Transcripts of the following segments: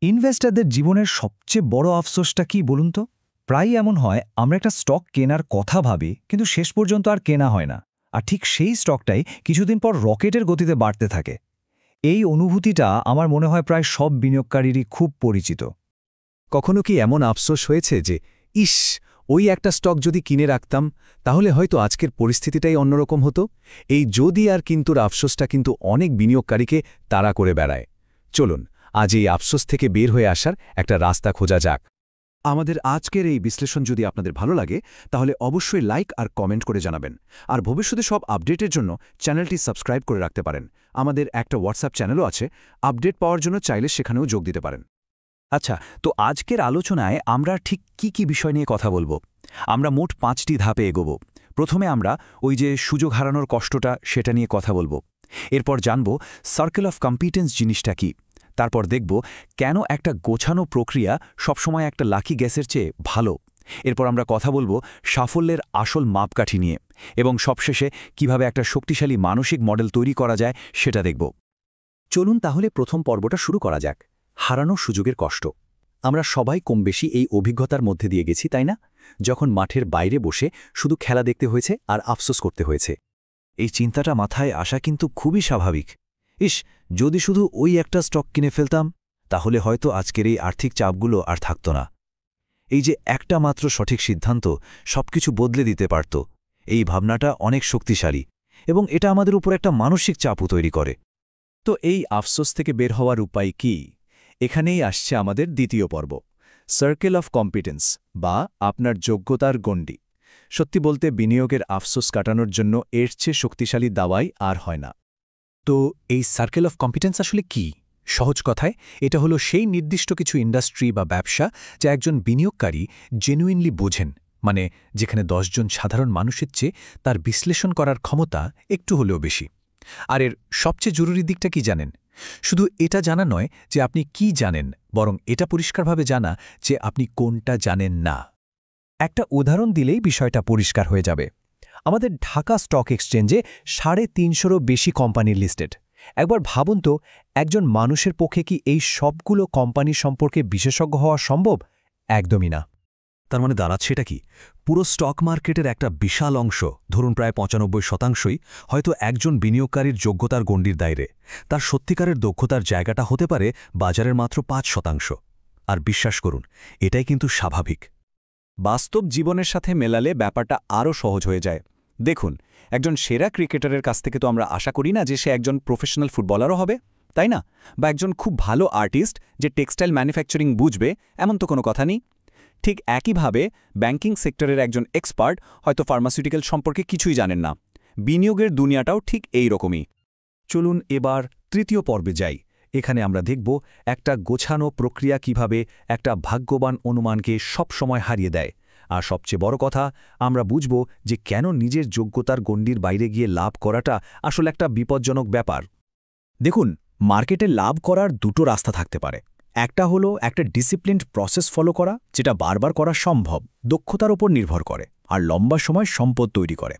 ইনভেস্টরদের জীবনের সবচেয়ে বড় আফসোসটা কি বলুন তো? প্রায়ই এমন হয় আমরা একটা স্টক কেনার কথা ভাবি কিন্তু শেষ পর্যন্ত আর কেনা হয় না। আর ঠিক সেই স্টকটাই কিছুদিন পর রকেটের গতিতে বাড়তে থাকে। এই অনুভূতিটা আমার মনে হয় প্রায় সব বিনিয়োগকারীরই খুব পরিচিত। কখনো কি এমন আফসোস হয়েছে যে ইস, ওই একটা স্টক যদি কিনে রাখতাম তাহলে হয়তো আজকের পরিস্থিতিটাই অন্যরকম হতো? এই যদি আর কিন্তুর আফসোসটা কিন্তু অনেক বিনিয়োগকারীকে তাড়া করে বেড়ায়। চলুন আজ এই আফসোস থেকে বের হয়ে আসার একটা রাস্তা খোঁজা যাক। আমাদের আজকের এই বিশ্লেষণ যদি আপনাদের ভালো লাগে তাহলে অবশ্যই লাইক আর কমেন্ট করে জানাবেন। আর ভবিষ্যতে সব আপডেটের জন্য চ্যানেলটি সাবস্ক্রাইব করে রাখতে পারেন। আমাদের একটা হোয়াটসঅ্যাপ চ্যানেলও আছে, আপডেট পাওয়ার জন্য চাইলে সেখানেও যোগ দিতে পারেন। আচ্ছা, তো আজকের আলোচনায় আমরা ঠিক কি বিষয় নিয়ে কথা বলবো? আমরা মোট 5টি ধাপে এগোবো। প্রথমে আমরা ওই যে সুযোগ হারানোর কষ্টটা সেটা নিয়ে কথা বলবো। এরপর জানব সার্কেল অফ কম্পিটেন্স জিনিসটা কি। তারপর দেখব কেন একটা গোছানো প্রক্রিয়া সবসময় একটা লাকি গ্যাসের চেয়ে ভালো। এরপর আমরা কথা বলবো সাফল্যের আসল মাপকাঠি নিয়ে, এবং সবশেষে কিভাবে একটা শক্তিশালী মানসিক মডেল তৈরি করা যায় সেটা দেখব। চলুন তাহলে প্রথম পর্বটা শুরু করা যাক। হারানো সুযোগের কষ্ট। আমরা সবাই কমবেশি এই অভিজ্ঞতার মধ্যে দিয়ে গেছি, তাই না? যখন মাঠের বাইরে বসে শুধু খেলা দেখতে হয়েছে আর আফসোস করতে হয়েছে। এই চিন্তাটা মাথায় আসা কিন্তু খুবই স্বাভাবিক। ইস, যদি শুধু ওই একটা স্টক কিনে ফেলতাম তাহলে হয়তো আজকের এই আর্থিক চাপগুলো আর থাকত না। এই যে একটা মাত্র সঠিক সিদ্ধান্ত সবকিছু বদলে দিতে পারত, এই ভাবনাটা অনেক শক্তিশালী, এবং এটা আমাদের উপর একটা মানসিক চাপও তৈরি করে। তো এই আফসোস থেকে বের হওয়ার উপায় কি? এখানেই আসছে আমাদের দ্বিতীয় পর্ব, সার্কেল অফ কম্পিটেন্স বা আপনার যোগ্যতার গণ্ডি। সত্যি বলতে বিনিয়োগের আফসোস কাটানোর জন্য এর চেয়ে শক্তিশালী দাওয়াই আর হয় না। তো এই সার্কেল অফ কম্পিটেন্স আসলে কি? সহজ কথায় এটা হলো সেই নির্দিষ্ট কিছু ইন্ডাস্ট্রি বা ব্যবসা যা একজন বিনিয়োগকারী জেনুইনলি বোঝেন, মানে যেখানে 10 জন সাধারণ মানুষের চেয়ে তার বিশ্লেষণ করার ক্ষমতা একটু হলেও বেশি। আর এর সবচেয়ে জরুরি দিকটা কি জানেন? শুধু এটা জানা নয় যে আপনি কি জানেন, বরং এটা পরিষ্কারভাবে জানা যে আপনি কোনটা জানেন না। একটা উদাহরণ দিলেই বিষয়টা পরিষ্কার হয়ে যাবে। আমাদের ঢাকা স্টক এক্সচেঞ্জে 350-রও বেশি কোম্পানি লিস্টেড। একবার ভাবুন তো, একজন মানুষের পক্ষে কি এই সবগুলো কোম্পানি সম্পর্কে বিশেষজ্ঞ হওয়া সম্ভব? একদমই না। তার মানে দাঁড়াচ্ছে এটা কি? পুরো স্টক মার্কেটের একটা বিশাল অংশ, ধরুন প্রায় 95%, হয়তো একজন বিনিয়োগকারীর যোগ্যতার গণ্ডির দায়রে। তার সত্যিকারের দক্ষতার জায়গাটা হতে পারে বাজারের মাত্র 5%। আর বিশ্বাস করুন, এটাই কিন্তু স্বাভাবিক। বাস্তব জীবনের সাথে মেলালে ব্যাপারটা আরও সহজ হয়ে যায়। দেখুন, একজন সেরা ক্রিকেটারের কাছ থেকে তো আমরা আশা করি না যে সে একজন প্রফেশনাল ফুটবলারও হবে, তাই না? বা একজন খুব ভালো আর্টিস্ট যে টেক্সটাইল ম্যানুফ্যাকচারিং বুঝবে, এমন তো কোনো কথা নেই। ঠিক একইভাবে ব্যাংকিং সেক্টরের একজন এক্সপার্ট হয়তো ফার্মাসিউটিক্যাল সম্পর্কে কিছুই জানেন না। বিনিয়োগের দুনিয়াটাও ঠিক এই রকমই। চলুন এবার তৃতীয় পর্বে যাই। এখানে আমরা দেখব একটা গোছানো প্রক্রিয়া কিভাবে একটা ভাগ্যবান অনুমানকে সবসময় হারিয়ে দেয়। আর সবচেয়ে বড় কথা, আমরা বুঝব যে কেন নিজের যোগ্যতার গণ্ডির বাইরে গিয়ে লাভ করাটা আসলে একটা বিপজ্জনক ব্যাপার। দেখুন, মার্কেটে লাভ করার দুটো রাস্তা থাকতে পারে। একটা হলো একটা ডিসিপ্লিনড প্রসেস ফলো করা, যেটা বারবার করা সম্ভব, দক্ষতার উপর নির্ভর করে আর লম্বা সময় সম্পদ তৈরি করে।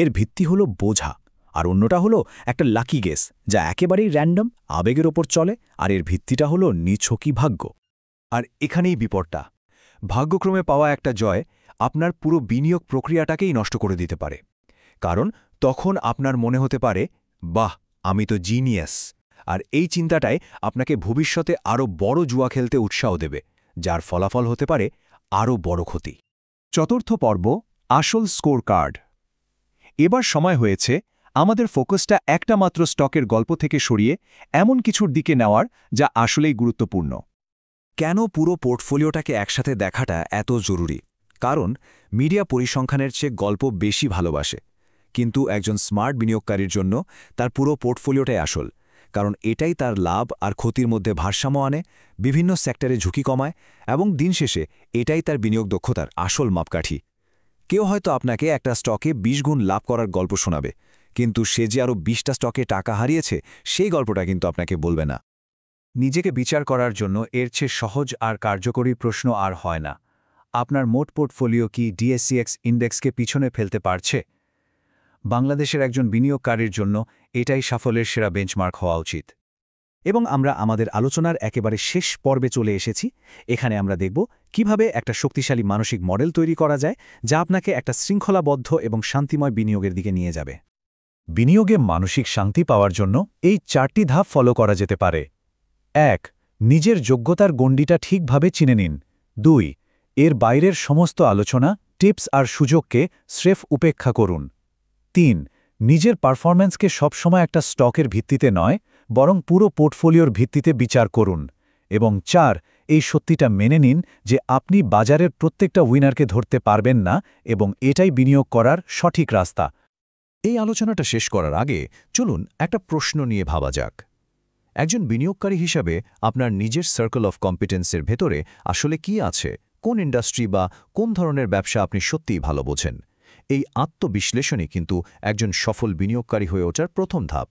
এর ভিত্তি হলো বোঝা। আর অন্যটা হলো একটা লাকি গেস, যা একেবারেই র্যান্ডম, আবেগের ওপর চলে, আর এর ভিত্তিটা হলো নিছকই ভাগ্য। আর এখানেই বিপদটা। ভাগ্যক্রমে পাওয়া একটা জয় আপনার পুরো বিনিয়োগ প্রক্রিয়াটাকেই নষ্ট করে দিতে পারে। কারণ তখন আপনার মনে হতে পারে, বাহ, আমি তো জিনিয়াস। আর এই চিন্তাটাই আপনাকে ভবিষ্যতে আরও বড় জুয়া খেলতে উৎসাহ দেবে, যার ফলাফল হতে পারে আরও বড় ক্ষতি। চতুর্থ পর্ব, আসল স্কোর কার্ড। এবার সময় হয়েছে আমাদের ফোকাসটা একটা মাত্র স্টকের গল্প থেকে সরিয়ে এমন কিছুর দিকে নেওয়ার যা আসলেই গুরুত্বপূর্ণ। কেন পুরো পোর্টফোলিওটাকে একসাথে দেখাটা এত জরুরি? কারণ মিডিয়া পরিসংখ্যানের চেয়ে গল্প বেশি ভালোবাসে, কিন্তু একজন স্মার্ট বিনিয়োগকারীর জন্য তার পুরো পোর্টফোলিওটাই আসল। কারণ এটাই তার লাভ আর ক্ষতির মধ্যে ভারসাম্য আনে, বিভিন্ন সেক্টরে ঝুঁকি কমায়, এবং দিন শেষে এটাই তার বিনিয়োগ দক্ষতার আসল মাপকাঠি। কেউ হয়তো আপনাকে একটা স্টকে 20 গুণ লাভ করার গল্প শোনাবে, কিন্তু সে যে আরও 20টা স্টকে টাকা হারিয়েছে সেই গল্পটা কিন্তু আপনাকে বলবে না। নিজেকে বিচার করার জন্য এর চেয়ে সহজ আর কার্যকরী প্রশ্ন আর হয় না। আপনার মোট পোর্টফোলিও কি ডিএসসিএক্স ইন্ডেক্সকে পিছনে ফেলতে পারছে? বাংলাদেশের একজন বিনিয়োগকারীর জন্য এটাই সাফল্যের সেরা বেঞ্চমার্ক হওয়া উচিত। এবং আমরা আমাদের আলোচনার একেবারে শেষ পর্বে চলে এসেছি। এখানে আমরা দেখব কিভাবে একটা শক্তিশালী মানসিক মডেল তৈরি করা যায় যা আপনাকে একটা শৃঙ্খলাবদ্ধ এবং শান্তিময় বিনিয়োগের দিকে নিয়ে যাবে। বিনিয়োগে মানসিক শান্তি পাওয়ার জন্য এই 4টি ধাপ ফলো করা যেতে পারে। 1. নিজের যোগ্যতার গণ্ডিটা ঠিকভাবে চিনে নিন। 2. এর বাইরের সমস্ত আলোচনা, টিপস আর সুযোগকে স্রেফ উপেক্ষা করুন। 3. নিজের পারফরম্যান্সকে সবসময় একটা স্টকের ভিত্তিতে নয়, বরং পুরো পোর্টফোলিওর ভিত্তিতে বিচার করুন। এবং 4. এই সত্যিটা মেনে নিন যে আপনি বাজারের প্রত্যেকটা উইনারকে ধরতে পারবেন না এবং এটাই বিনিয়োগ করার সঠিক রাস্তা। এই আলোচনাটা শেষ করার আগে চলুন একটা প্রশ্ন নিয়ে ভাবা যাক। একজন বিনিয়োগকারী হিসাবে আপনার নিজের সার্কেল অফ কম্পিটেন্সের ভেতরে আসলে কি আছে? কোন ইন্ডাস্ট্রি বা কোন ধরনের ব্যবসা আপনি সত্যিই ভালো বোঝেন? এই আত্মবিশ্লেষণই কিন্তু একজন সফল বিনিয়োগকারী হয়ে ওঠার প্রথম ধাপ।